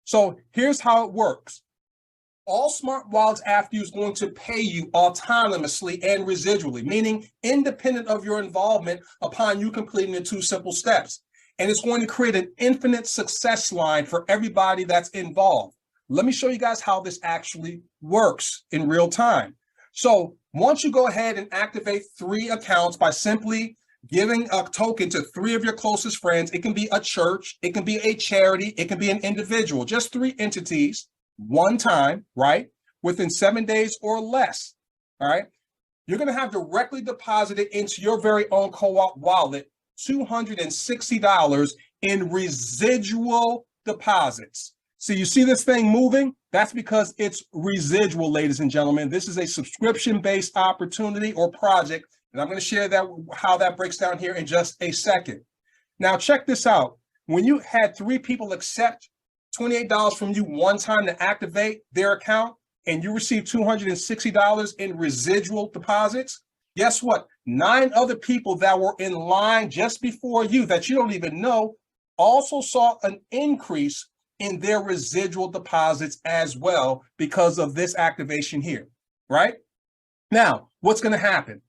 So here's how it works. All smart wallets after you is going to pay you autonomously and residually, meaning independent of your involvement upon you completing the 2 simple steps. And it's going to create an infinite success line for everybody that's involved. Let me show you guys how this actually works in real time. So once you go ahead and activate 3 accounts by simply giving a token to 3 of your closest friends, it can be a church, it can be a charity, it can be an individual, just 3 entities, one time, right? Within 7 days or less, all right? You're going to have directly deposited into your very own co-op wallet $260 in residual deposits. So you see this thing moving? That's because it's residual, ladies and gentlemen. This is a subscription-based opportunity or project, and I'm going to share that how that breaks down here in just a second. Now, check this out. When you had 3 people accept $28 from you one time to activate their account, and you received $260 in residual deposits, guess what? 9 other people that were in line just before you that you don't even know also saw an increase in their residual deposits as well because of this activation here, right? Now, what's going to happen?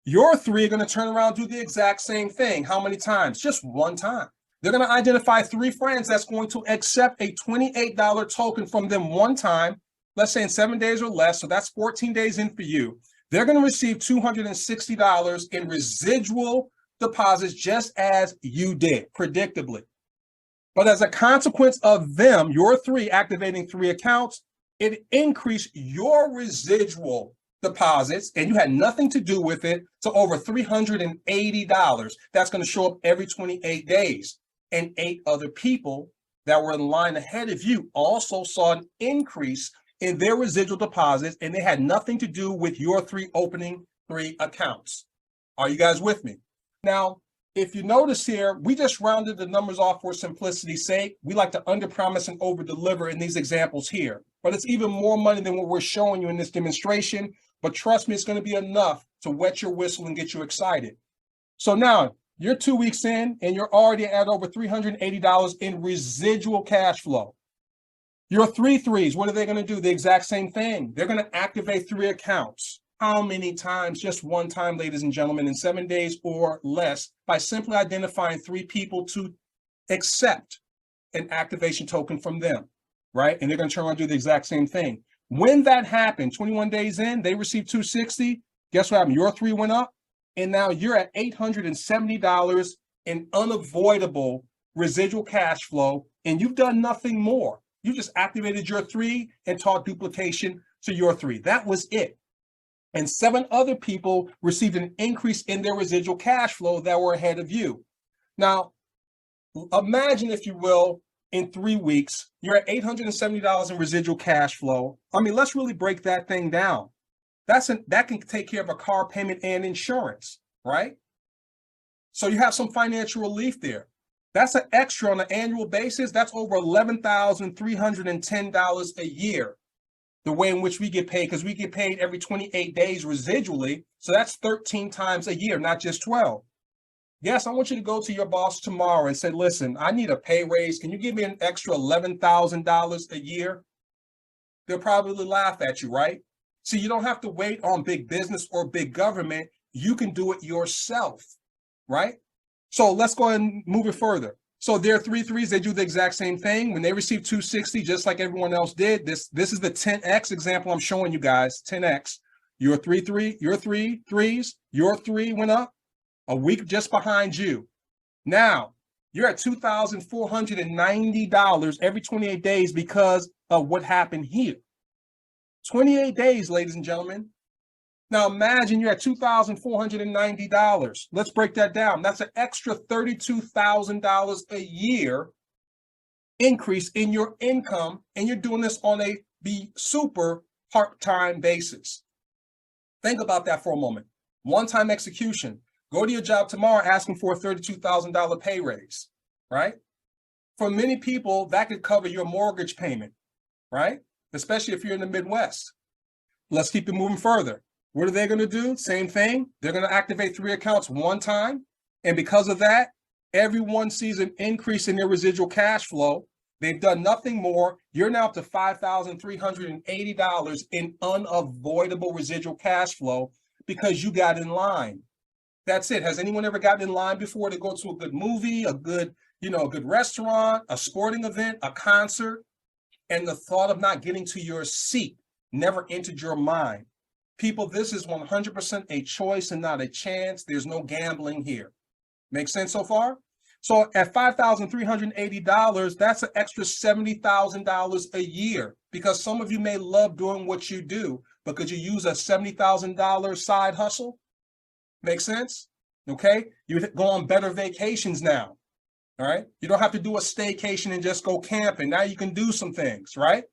Your 3 are going to turn around and do the exact same thing. How many times? Just one time. They're going to identify 3 friends that's going to accept a $28 token from them one time, let's say in 7 days or less. So that's 14 days in for you. They're going to receive $260 in residual deposits just as you did, predictably. But as a consequence of them, your 3 activating 3 accounts, it increased your residual deposits, and you had nothing to do with it, to over $380. That's going to show up every 28 days. And 8 other people that were in line ahead of you also saw an increase in their residual deposits, and they had nothing to do with your 3 opening 3 accounts. Are you guys with me? Now, if you notice here, we just rounded the numbers off for simplicity's sake. We like to underpromise and overdeliver in these examples here, but it's even more money than what we're showing you in this demonstration. But trust me, it's going to be enough to wet your whistle and get you excited. So now you're 2 weeks in and you're already at over $380 in residual cash flow. Your 3 threes, what are they going to do? The exact same thing. They're going to activate 3 accounts. How many times? Just one time, ladies and gentlemen, in 7 days or less, by simply identifying 3 people to accept an activation token from them, right? And they're going to turn around and do the exact same thing. When that happened, 21 days in, they received $260. Guess what happened? Your 3 went up, and now you're at $870 in unavoidable residual cash flow, and you've done nothing more. You just activated your 3 and taught duplication to your 3. That was it. And 7 other people received an increase in their residual cash flow that were ahead of you. Now, imagine, if you will, in 3 weeks, you're at $870 in residual cash flow. I mean, let's really break that thing down. That can take care of a car payment and insurance, right? So you have some financial relief there. That's an extra on an annual basis. That's over $11,310 a year, the way in which we get paid, because we get paid every 28 days residually. So that's 13 times a year, not just 12. Yes, I want you to go to your boss tomorrow and say, listen, I need a pay raise. Can you give me an extra $11,000 a year? They'll probably laugh at you, right? See, you don't have to wait on big business or big government. You can do it yourself, right? So let's go ahead and move it further. So there are 3 threes. They do the exact same thing. When they receive $260, just like everyone else did, this is the 10x example I'm showing you guys, 10x. Your 3 threes, your 3 went up a week just behind you. Now, you're at $2,490 every 28 days because of what happened here. 28 days, ladies and gentlemen. Now imagine you're at $2,490. Let's break that down. That's an extra $32,000 a year increase in your income, and you're doing this on a super part-time basis. Think about that for a moment. One-time execution. Go to your job tomorrow asking for a $32,000 pay raise, right? For many people, that could cover your mortgage payment, right? Especially if you're in the Midwest. Let's keep it moving further. What are they going to do? Same thing. They're going to activate 3 accounts one time. And because of that, everyone sees an increase in their residual cash flow. They've done nothing more. You're now up to $5,380 in unavoidable residual cash flow because you got in line. That's it. Has anyone ever gotten in line before to go to a good movie, a good restaurant, a sporting event, a concert, and the thought of not getting to your seat never entered your mind? People, this is 100% a choice and not a chance. There's no gambling here. Make sense so far? So at $5,380, that's an extra $70,000 a year, because some of you may love doing what you do, but could you use a $70,000 side hustle? Make sense? Okay. You go on better vacations now. All right. You don't have to do a staycation and just go camping. Now you can do some things, right?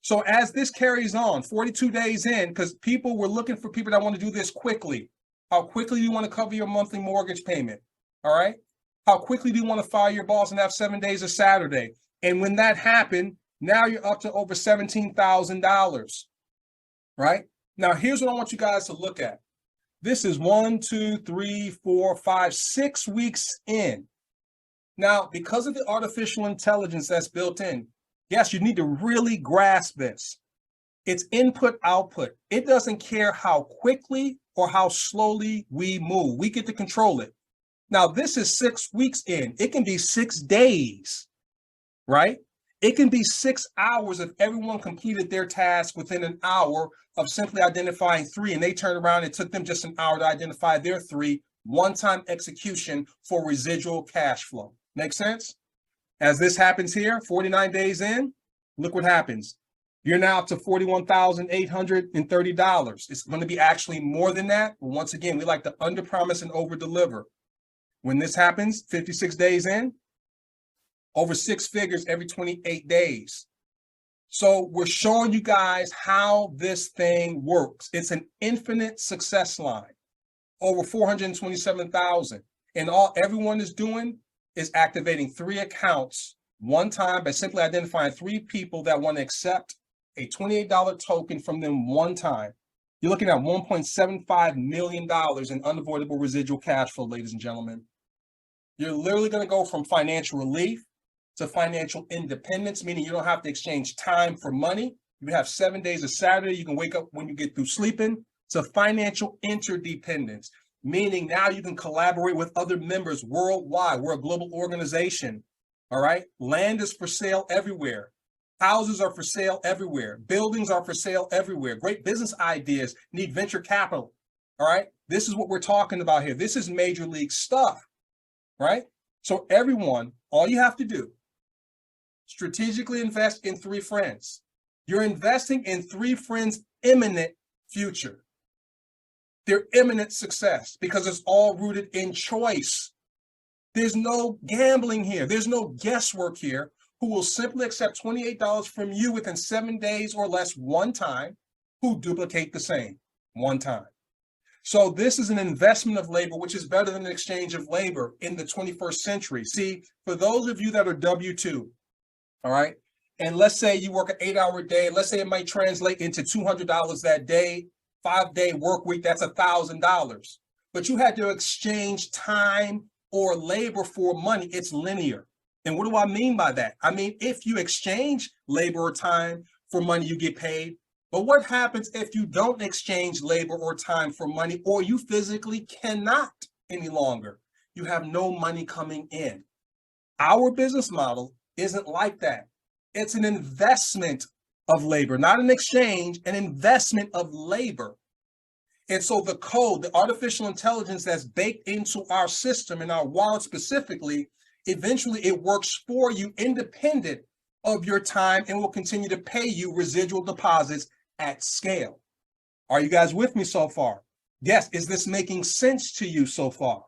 So as this carries on, 42 days in, because people were looking for people that want to do this quickly. How quickly do you want to cover your monthly mortgage payment? All right. How quickly do you want to fire your boss and have 7 days of Saturday? And when that happened, now you're up to over $17,000. Right? Now, here's what I want you guys to look at. This is 1, 2, 3, 4, 5, 6 weeks in. Now, because of the artificial intelligence that's built in, yes, you need to really grasp this. It's input, output. It doesn't care how quickly or how slowly we move. We get to control it. Now, this is 6 weeks in. It can be 6 days, right? It can be 6 hours if everyone completed their task within an hour of simply identifying 3, and they turned around and it took them just an hour to identify their 3, one-time execution for residual cash flow. Make sense? As this happens here, 49 days in, look what happens. You're now up to $41,830. It's going to be actually more than that. But once again, we like to under-promise and over-deliver. When this happens, 56 days in, over 6 figures every 28 days. So we're showing you guys how this thing works. It's an infinite success line, over 427,000. And all everyone is doing is activating 3 accounts one time by simply identifying 3 people that want to accept a $28 token from them one time. You're looking at $1.75 million in unavoidable residual cash flow, ladies and gentlemen. You're literally going to go from financial relief to financial independence, meaning you don't have to exchange time for money. You have 7 days of Saturday. You can wake up when you get through sleeping. To financial interdependence, meaning now you can collaborate with other members worldwide. We're a global organization. All right. Land is for sale everywhere. Houses are for sale everywhere. Buildings are for sale everywhere. Great business ideas need venture capital. All right. This is what we're talking about here. This is major league stuff. Right? So everyone, all you have to do, strategically invest in 3 friends. You're investing in 3 friends' imminent future. Their imminent success, because it's all rooted in choice. There's no gambling here. There's no guesswork here. Who will simply accept $28 from you within 7 days or less one time, who duplicate the same one time. So this is an investment of labor, which is better than an exchange of labor in the 21st century. See, for those of you that are W-2, all right, and let's say you work an 8-hour day, let's say it might translate into $200 that day, 5-day work week, that's $1,000. But you had to exchange time or labor for money. It's linear. And what do I mean by that? I mean, if you exchange labor or time for money, you get paid. But what happens if you don't exchange labor or time for money, or you physically cannot any longer? You have no money coming in. Our business model isn't like that. It's an investment of labor, not an exchange, an investment of labor. And so the code, the artificial intelligence that's baked into our system and our wallet specifically, eventually it works for you independent of your time and will continue to pay you residual deposits at scale. Are you guys with me so far? Yes. Is this making sense to you so far?